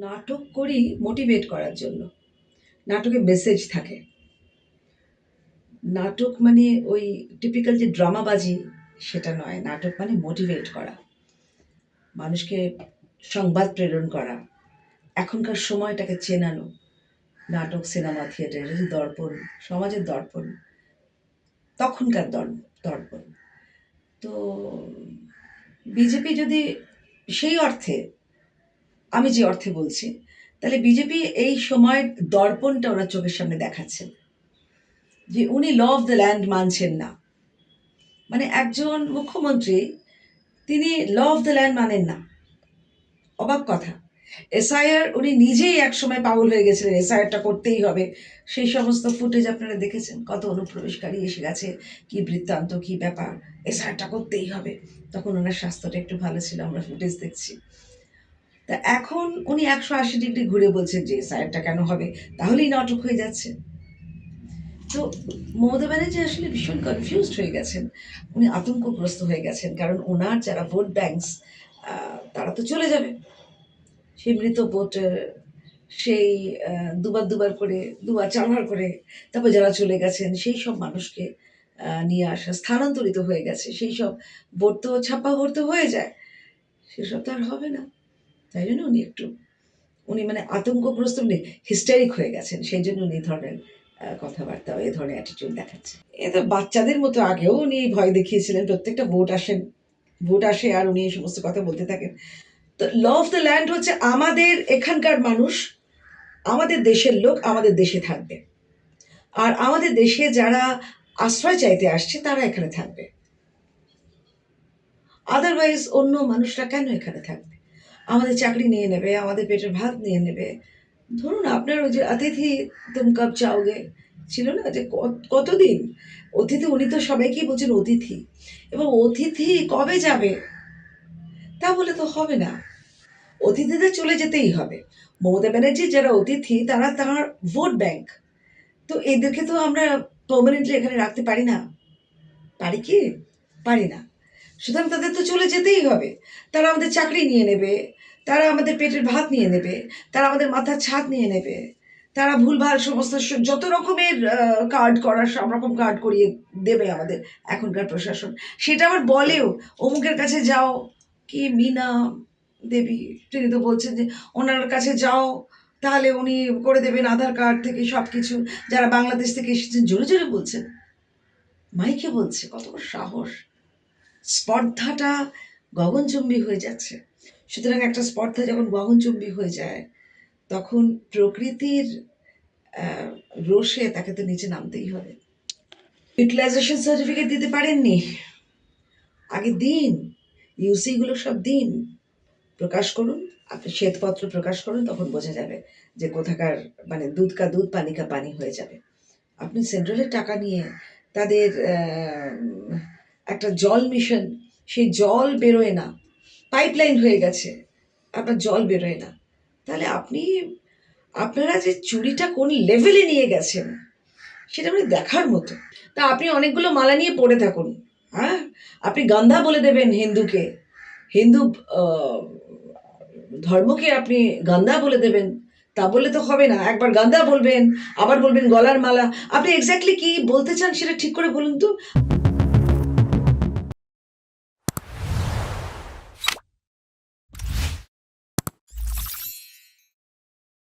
নাটক করি মোটিভেট করার জন্য। নাটকে মেসেজ থাকে। নাটক মানে ওই টিপিক্যাল যে ড্রামাবাজি সেটা নয়। নাটক মানে মোটিভেট করা, মানুষকে সংবাদ প্রেরণ করা, এখনকার সময়টাকে চেনানো। নাটক, সিনেমা, থিয়েটার যে দর্পণ, সমাজের দর্পণ, তখনকার দর্পণ। তো বিজেপি যদি সেই অর্থে, আমি যে অর্থে বলছি, তাহলে বিজেপি এই সময়ের দর্পণটা ওনার চোখের সামনে দেখাচ্ছেন যে উনি ল অফ দ্য ল্যান্ড মানছেন না। মানে একজন মুখ্যমন্ত্রী, তিনি ল অফ দ্য ল্যান্ড মানেন না। অবাক কথা। এসআইআর উনি নিজেই একসময় পাগল হয়ে গেছিলেন, এসআইআরটা করতেই হবে। সেই সমস্ত ফুটেজ আপনারা দেখেছেন, কত অনুপ্রবেশকারী এসে গেছে, কি বৃত্তান্ত, কি ব্যাপার, এসআইআরটা করতেই হবে। তখন ওনার স্বাস্থ্যটা একটু ভালো ছিল, আমরা ফুটেজ দেখছি। তা এখন উনি 180 ডিগ্রি ঘুরে বলছেন যে এসআইআরটা কেন হবে, তাহলেই নাটক হয়ে যাচ্ছে। তো মমতা ব্যানার্জি আসলে ভীষণ কনফিউজড হয়ে গেছেন, উনি আতঙ্কগ্রস্ত হয়ে গেছেন। কারণ ওনার যারা ভোট ব্যাংকস, তারা তো চলে যাবে। সেই মৃত ভোট, সেই দুবার করে, দুবার চারবার করে, তারপর যারা চলে গেছেন সেই সব মানুষকে নিয়ে আসা, স্থানান্তরিত হয়ে গেছে। সেই সব ভোট তো ছাপ্পা ভোট তো হয়ে যায়, সেসব তো আর হবে না। তাই জন্য উনি মানে আতঙ্কগ্রস্ত, উনি হিস্টেরিক হয়ে গেছেন। সেই জন্য উনি এই ধরনের কথাবার্তা, এই ধরনের অ্যাটিটিউড দেখাচ্ছে। এ তো বাচ্চাদের মতো। আগেও উনি ভয় দেখিয়েছিলেন, প্রত্যেকটা ভোট আসে আর উনি এই সমস্ত কথা বলতে থাকেন। তো ল অফ দ্য ল্যান্ড হচ্ছে আমাদের এখানকার মানুষ, আমাদের দেশের লোক আমাদের দেশে থাকবে, আর আমাদের দেশে যারা আশ্রয় চাইতে আসছে তারা এখানে থাকবে। আদারওয়াইজ অন্য মানুষরা কেন এখানে থাকবে? আমাদের চাকরি নিয়ে নেবে, আমাদের পেটের ভাত নিয়ে নেবে। ধরুন আপনার ওই যে অতিথি তুম কব চাওগে ছিল না, যে কতদিন অতিথি, উনি তো সবাইকেই বলছেন অতিথি, এবং অতিথি কবে যাবে তা বলে তো হবে না। অতিথিদের চলে যেতেই হবে। মমতা ব্যানার্জি যারা অতিথি, তারা তার ভোট ব্যাংক। তো এদেরকে তো আমরা পার্মানেন্টলি এখানে রাখতে পারি না। পারি কি? পারি না। সুতরাং তাদের তো চলে যেতেই হবে। তারা আমাদের চাকরি নিয়ে নেবে, তারা আমাদের পেটের ভাত নিয়ে নেবে, তারা আমাদের মাথার ছাদ নিয়ে নেবে, তারা ভুলভাল সমস্ত যত রকমের কার্ড করার, সব রকম কার্ড করিয়ে দেবে আমাদের এখনকার প্রশাসন। সেটা আবার বলেও, অমুকের কাছে যাও, কি মীনা দেবী, তিনি তো বলছেন যে ওনার কাছে যাও, তাহলে উনি করে দেবেন আধার কার্ড থেকে সব কিছু। যারা বাংলাদেশ থেকে এসেছেন জোরে জোরে বলছেন, মাইকে বলছে, কত বড় সাহস! স্পর্ধাটা গগনচুম্বী হয়ে যাচ্ছে। সুতরাং একটা স্পর্ধা যখন গগনচুম্বী হয়ে যায়, তখন প্রকৃতির রোষে তাকে তো নিচে নামতেই হবে। ইউটিলাইজেশন সার্টিফিকেট দিতে পারেননি, আগে দিন, ইউসিগুলো সব দিন, প্রকাশ করুন, আপনি শ্বেতপত্র প্রকাশ করুন, তখন বোঝা যাবে যে কোথাকার, মানে দুধ কা দুধ পানি কা পানি হয়ে যাবে। আপনি সেন্ট্রালের টাকা নিয়ে তাদের একটা জল মিশন, সেই জল বেরোয় না, পাইপলাইন হয়ে গেছে, আপনার জল বেরোয় না, তাহলে আপনারা যে চুরিটা কোন লেভেলে নিয়ে গেছেন সেটা মানে দেখার মতো। তা আপনি অনেকগুলো মালা নিয়ে পড়ে থাকুন, হ্যাঁ, আপনি গান্ধা বলে দেবেন হিন্দুকে, হিন্দু ধর্মকে আপনি গান্ধা বলে দেবেন, তা বললে তো হবে না। একবার গান্ধা বলবেন, আবার বলবেন গলার মালা। আপনি এক্স্যাক্টলি কি বলতে চান সেটা ঠিক করে বলুন তো।